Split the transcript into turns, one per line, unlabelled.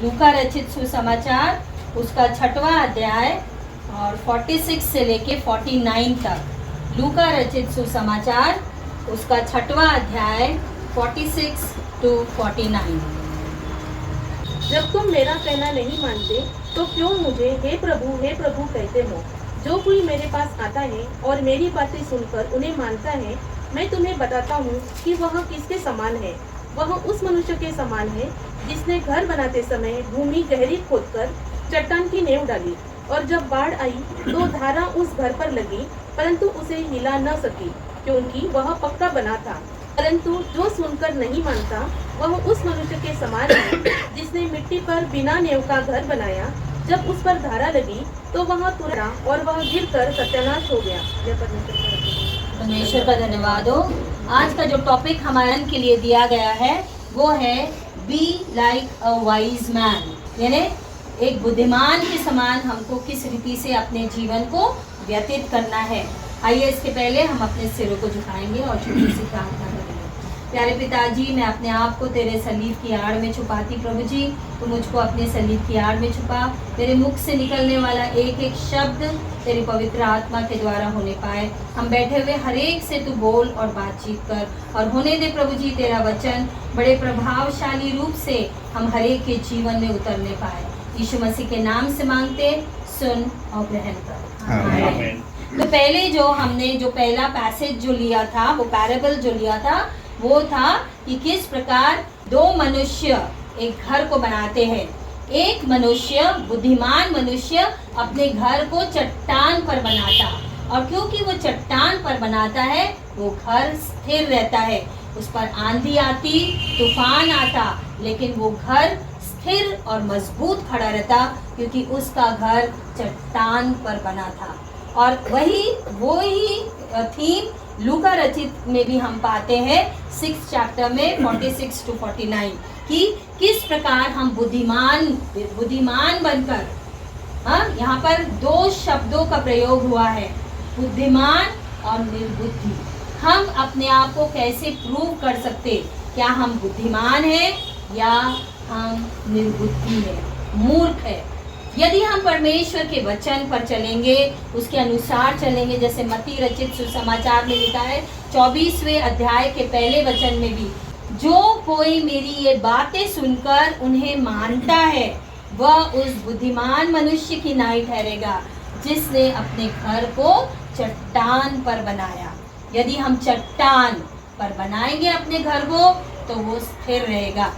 लूका रचित सुसमाचार उसका 6वां अध्याय और 46 से लेके 49 तक। लूका रचित सुसमाचार उसका 6वां अध्याय 46 to 49।
जब तुम मेरा कहना नहीं मानते तो क्यों मुझे हे प्रभु कहते हो। जो कोई मेरे पास आता है और मेरी बातें सुनकर उन्हें मानता है, मैं तुम्हें बताता हूँ कि वह किसके समान है। वह उस मनुष्य के समान है जिसने घर बनाते समय भूमि गहरी खोदकर चट्टान की नींव डाली, और जब बाढ़ आई तो धारा उस घर पर लगी, परंतु उसे हिला न सकी, क्योंकि वह पक्का बना था। परंतु जो सुनकर नहीं मानता वह उस मनुष्य के समान है जिसने मिट्टी पर बिना नींव का घर बनाया। जब उस पर धारा लगी तो वह तुरंत और वह गिरकर सत्यानाश हो गया।
परमेश्वर का धन्यवाद हो। आज का जो टॉपिक हमारे के लिए दिया गया है वो है be like a wise man, यानी एक बुद्धिमान के समान हमको किस रीति से अपने जीवन को व्यतीत करना है। आइए इसके पहले हम अपने सिरों को झुकाएंगे और छोटी सी प्रार्थना करेंगे। प्यारे पिताजी, मैं अपने आप को तेरे सलीब की आड़ में छुपाती। प्रभु जी, तू मुझको अपने सलीब की आड़ में छुपा। मेरे मुख से निकलने वाला एक एक शब्द तेरी पवित्र आत्मा के द्वारा होने पाए। हम बैठे हुए हर एक से तू बोल और बातचीत कर, और होने दे प्रभु जी तेरा वचन बड़े प्रभावशाली रूप से हम हर एक के जीवन में उतरने पाए। यीशु मसीह के नाम से मांगते, सुन और ग्रहण कर। आमीन। तो पहले जो हमने जो पहला पैसेज जो लिया था, वो पैराबल जो लिया था, वो था कि किस प्रकार दो मनुष्य एक घर को बनाते हैं। एक मनुष्य, बुद्धिमान मनुष्य, अपने घर को चट्टान पर बनाता, और क्योंकि वो चट्टान पर बनाता है वो घर स्थिर रहता है। उस पर आंधी आती, तूफान आता, लेकिन वो घर स्थिर और मजबूत खड़ा रहता, क्योंकि उसका घर चट्टान पर बना था। और वो ही थीम लूका रचित में भी हम पाते हैं 6 चैप्टर में 46 to 49 कि किस प्रकार हम बुद्धिमान बनकर, यहाँ पर 2 शब्दों का प्रयोग हुआ है, बुद्धिमान और निर्बुद्धि। हम अपने आप को कैसे प्रूव कर सकते, क्या हम बुद्धिमान हैं या हम निर्बुद्धि हैं, मूर्ख है। यदि हम परमेश्वर के वचन पर चलेंगे, उसके अनुसार चलेंगे, जैसे मत्ती रचित सुसमाचार में लिखा है 24वें अध्याय के पहले वचन में भी, जो कोई मेरी ये बातें सुनकर उन्हें मानता है वह उस बुद्धिमान मनुष्य की नाई ठहरेगा जिसने अपने घर को चट्टान पर बनाया। यदि हम चट्टान पर बनाएंगे अपने घर को तो वो स्थिर रहेगा।